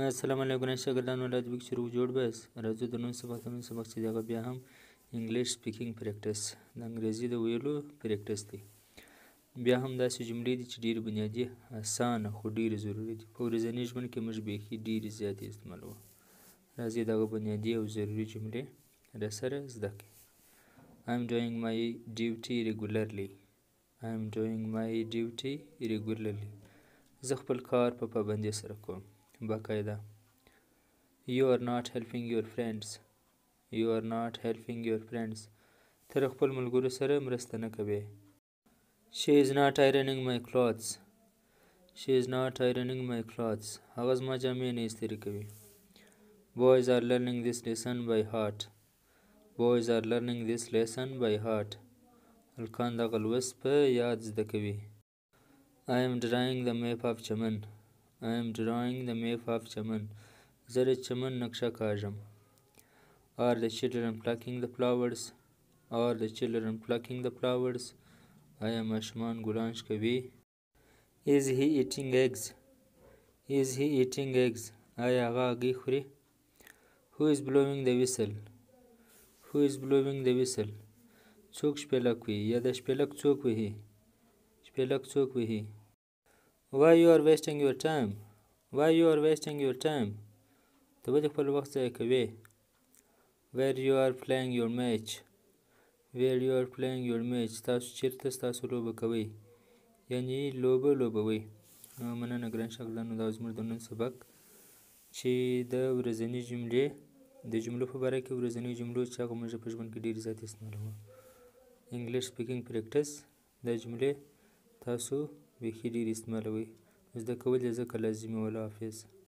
السلام علیکم ګران شاګردانو، ولایت بیک چې روغ جوړ بیاست. راځو د نن سبق چې دی هغه بیا هم انګلیش سپیکینګ پریکټس، د انګریزي د ویلو پریکټس دی. بیا هم داسې جملې دي چې ډېرې بنیادي، اسانه خو ډېرې ضروري دي. په ورځني ژوند کې موږ بیخي ډېرې زیاتې استعمالوو. راځئ دغه بنیادي او ضروري جملې راسره زده کړئ. I am doing my duty regularly. I am doing my duty regularly. زه خپل کار په پابندۍ سره کوم. باقاعده. You are not helping your friends. You are not helping your friends. ته د خپل ملګرو سره مرسته نه کوې. She is not ironing my clothes. She is not ironing my clothes. هغه زما جامې نه استری کوي. Boys are learning this lesson by heart. Boys are learning this lesson by heart. هلکان دغه لوست په یاد زده کوي. I am drawing the map of چمن. I am drawing the map of چمن. زه د چمن نقشه کاږم. Are the children plucking the flowers? Are the children plucking the flowers? آیا ماشومان ګلان شکوي؟ Is he eating eggs? Is he eating eggs? آیا هغه هګۍ خوري؟ Who is blowing the whistle? Who is blowing the whistle? څوک شپېلک وهي یا د شپېلک څوک وهي؟ شپېلک څوک وهي؟ Why you are wasting your time? Why you are wasting your time? ته ولې خپل وخت ضایع کوې؟ Where you are playing your match? Where you are playing your match? تاسو چیرته ستاسو لوبه کوئ؟ یعنې لوبه لوبوئ. مننه ګران شاګردانو، دا زموږ د نن سبق چې د ورځني جملې د جملو په باره کې ورځني جملو چې هغه موږ په ژوند کې ډېرې زیاتې استعمالوو. انګلیش سپیکینګ پریکټس، دا جملې تاسو بیخي ډېرې استعمالوئ. زده کول یې ځکه لازمي. والله حافظ.